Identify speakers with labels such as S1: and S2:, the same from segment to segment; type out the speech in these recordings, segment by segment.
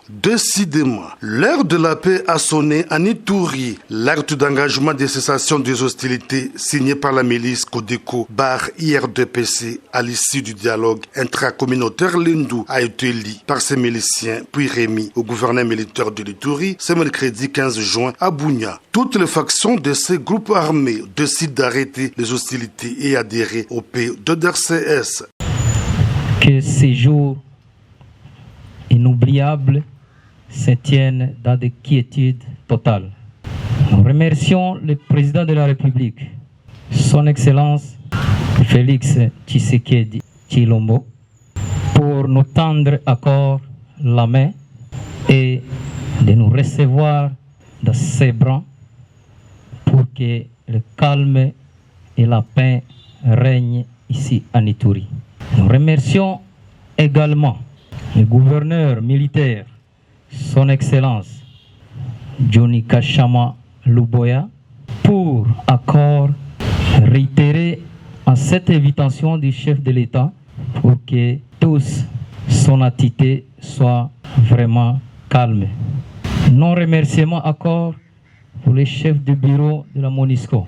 S1: Décidément, l'heure de la paix a sonné à Ituri. L'acte d'engagement de cessation des hostilités signé par la milice Codeco barre IRDPC à l'issue du dialogue intracommunautaire Lendu a été lu par ses miliciens puis remis au gouverneur militaire de l'Ituri ce mercredi 15 juin à Bunia. Toutes les factions de ces groupes armés décident d'arrêter les hostilités et adhérer au paix de DRCS.
S2: Que ces jours inoubliables se tiennent dans des quiétudes totales. Nous remercions le président de la République, son Excellence Félix Tshisekedi Tshilombo, pour nous tendre encore la main et de nous recevoir dans ses bras pour que le calme et la paix règnent ici à Ituri. Nous remercions également le gouverneur militaire, son Excellence Johnny Kashama Luboya, pour encore réitérer à cette invitation du chef de l'État pour que tous son attitude soit vraiment calme. Non remerciements encore pour le chef du bureau de la MONUSCO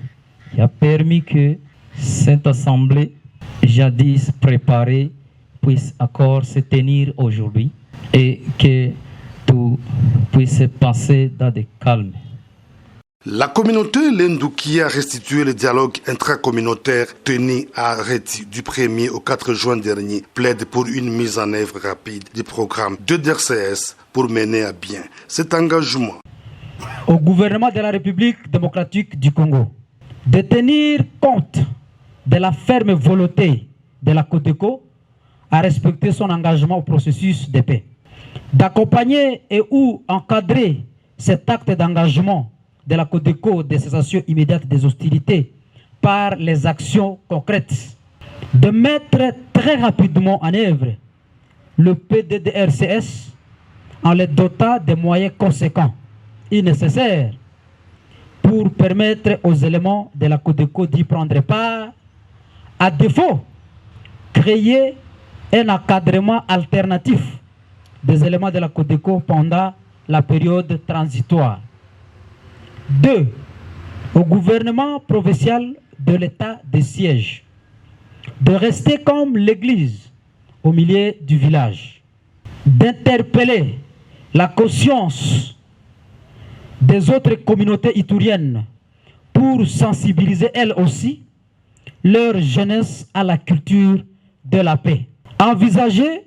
S2: qui a permis que cette assemblée jadis préparée puisse encore se tenir aujourd'hui et que tout puisse passer dans des calmes.
S1: La communauté Lendu qui a restitué le dialogue intracommunautaire tenu à Reti du 1er au 4 juin dernier plaide pour une mise en œuvre rapide du programme de DRCS pour mener à bien cet engagement.
S3: Au gouvernement de la République démocratique du Congo de tenir compte de la ferme volonté de la Codeco à respecter son engagement au processus de paix, d'accompagner et ou encadrer cet acte d'engagement de la Codeco de cessation immédiate des hostilités par les actions concrètes, de mettre très rapidement en œuvre le PDDRCS en les dotant des moyens conséquents et nécessaires pour permettre aux éléments de la Codeco d'y prendre part. À défaut, créer un encadrement alternatif des éléments de la Codeco pendant la période transitoire. 2. Au gouvernement provincial de l'état de siège de rester comme l'église au milieu du village, d'interpeller la conscience des autres communautés ituriennes pour sensibiliser elles aussi leur jeunesse à la culture de la paix. Envisager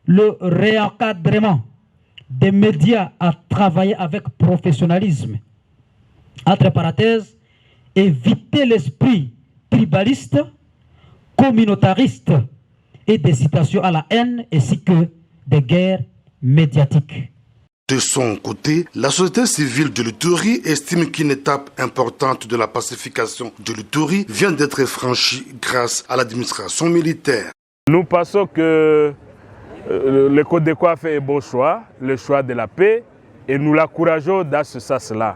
S3: le réencadrement des médias à travailler avec professionnalisme. Entre parenthèses, éviter l'esprit tribaliste, communautariste et des citations à la haine ainsi que des guerres médiatiques.
S1: De son côté, la société civile de l'Ituri estime qu'une étape importante de la pacification de l'Ituri vient d'être franchie grâce à l'administration militaire.
S4: Nous pensons que le Codeco a fait un bon choix, le choix de la paix, et nous l'encourageons dans ce sens-là.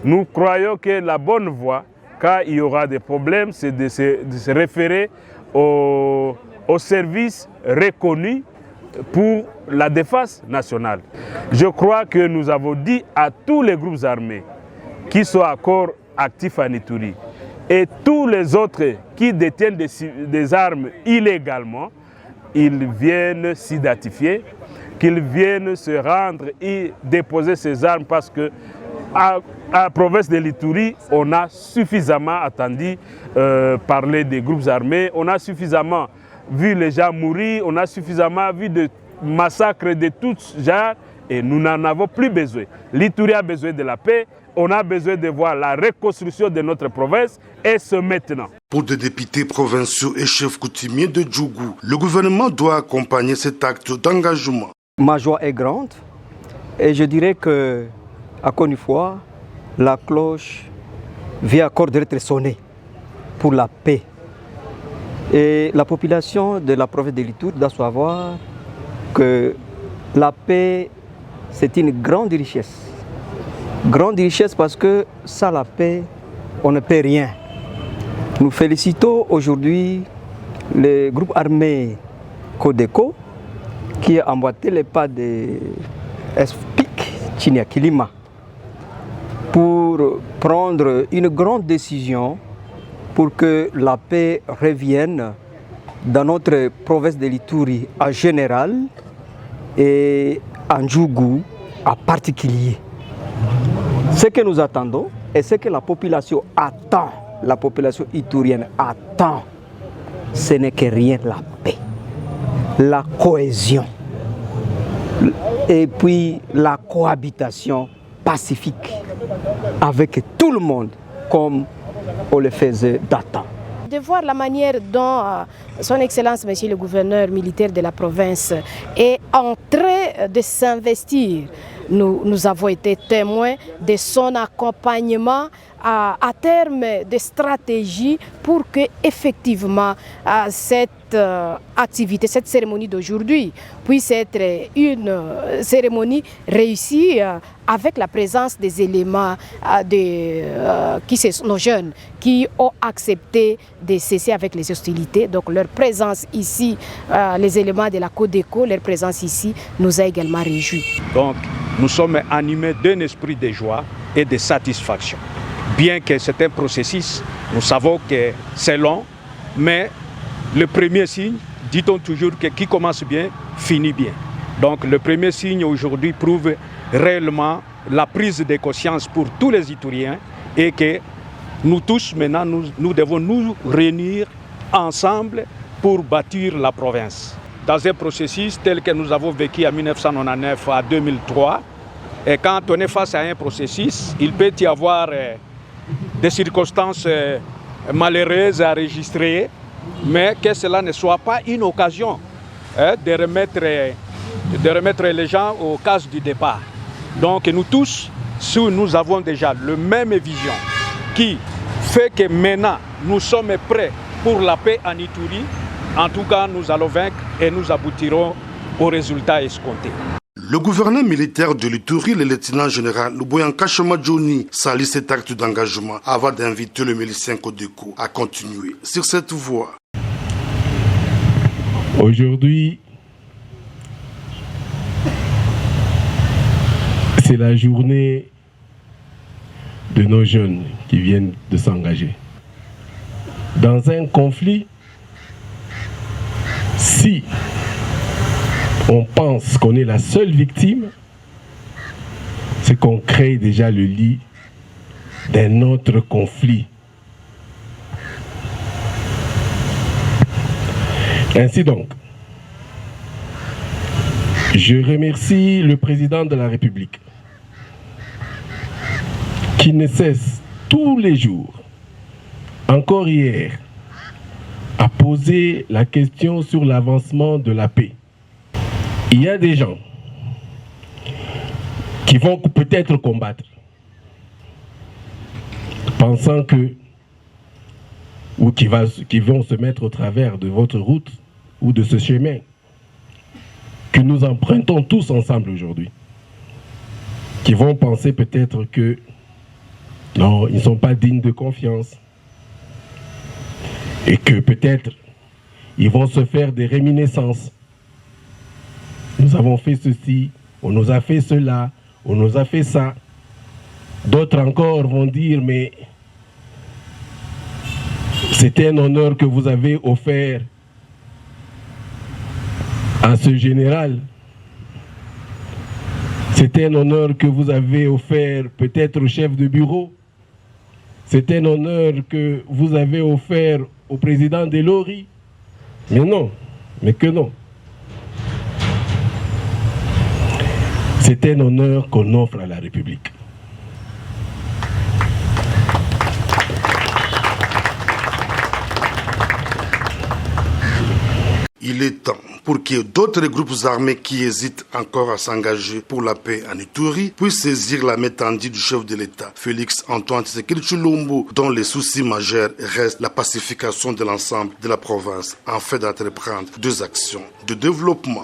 S4: Nous croyons que la bonne voie, quand il y aura des problèmes, c'est de se référer aux services reconnus pour la défense nationale. Je crois que nous avons dit à tous les groupes armés qui sont encore actifs en Ituri et tous les autres qui détiennent des armes illégalement, ils viennent s'identifier, qu'ils viennent se rendre et déposer ces armes parce que à la province de l'Ituri, on a suffisamment attendu parler des groupes armés, on a suffisamment vu les gens mourir, on a suffisamment vu de massacres de tout genre et nous n'en avons plus besoin. L'Ituri a besoin de la paix, on a besoin de voir la reconstruction de notre province et ce maintenant.
S1: Pour des députés provinciaux et chefs coutumiers de Djougou, le gouvernement doit accompagner cet acte d'engagement.
S5: Ma joie est grande et je dirais que, encore une fois, la cloche vient encore d'être sonnée pour la paix. Et la population de la province de l'Ituri doit savoir que la paix, c'est une grande richesse. Grande richesse parce que sans la paix, on ne peut rien. Nous félicitons aujourd'hui le groupe armé Codeco qui a emboîté les pas des Tchinyakilima pour prendre une grande décision pour que la paix revienne dans notre province de l'Ituri en général et en Djougou en particulier. Ce que nous attendons et ce que la population attend, la population iturienne attend, ce n'est que rien, la paix, la cohésion et puis la cohabitation pacifique avec tout le monde comme on le faisait d'antan.
S6: De voir la manière dont son Excellence, Monsieur le gouverneur militaire de la province, est en train de s'investir. Nous avons été témoins de son accompagnement à terme de stratégie pour que effectivement cette activité, cette cérémonie d'aujourd'hui puisse être une cérémonie réussie avec la présence des éléments qui sont nos jeunes qui ont accepté de cesser avec les hostilités. Donc leur présence ici, les éléments de la Codeco, leur présence ici nous a également réjouis.
S7: Donc nous sommes animés d'un esprit de joie et de satisfaction. Bien que c'est un processus, nous savons que c'est long, mais le premier signe, dit-on toujours que qui commence bien, finit bien. Donc le premier signe aujourd'hui prouve réellement la prise de conscience pour tous les Ituriens et que nous tous maintenant, nous devons nous réunir ensemble pour bâtir la province. Dans un processus tel que nous avons vécu en 1999 à 2003, et quand on est face à un processus, il peut y avoir des circonstances malheureuses à enregistrer, mais que cela ne soit pas une occasion de remettre les gens aux cases du départ. Donc nous tous, si nous avons déjà la même vision qui fait que maintenant nous sommes prêts pour la paix en Ituri, en tout cas nous allons vaincre et nous aboutirons aux résultats escomptés.
S1: Le gouverneur militaire de l'Ituri, le lieutenant-général Luboyanka Johnny, salue cet acte d'engagement avant d'inviter le milicien Codeco à continuer sur cette voie.
S8: Aujourd'hui, c'est la journée de nos jeunes qui viennent de s'engager. Dans un conflit, si on pense qu'on est la seule victime, c'est qu'on crée déjà le lit d'un autre conflit. Ainsi donc, je remercie le président de la République qui ne cesse tous les jours, encore hier, à poser la question sur l'avancement de la paix. Il y a des gens qui vont peut-être combattre, pensant que, ou qui vont se mettre au travers de votre route ou de ce chemin que nous empruntons tous ensemble aujourd'hui, qui vont penser peut-être que non, ils ne sont pas dignes de confiance et que peut-être ils vont se faire des réminiscences. Nous avons fait ceci, on nous a fait cela, on nous a fait ça. D'autres encore vont dire, mais c'était un honneur que vous avez offert à ce général. C'était un honneur que vous avez offert peut-être au chef de bureau. C'était un honneur que vous avez offert au président de l'ORI. Mais non, mais que non. C'est un honneur qu'on offre à la République.
S1: Il est temps pour que d'autres groupes armés qui hésitent encore à s'engager pour la paix en Ituri puissent saisir la main tendue du chef de l'État, Félix Antoine Tshisekedi Tshilombo, dont les soucis majeurs restent la pacification de l'ensemble de la province, en fait d'entreprendre deux actions de développement.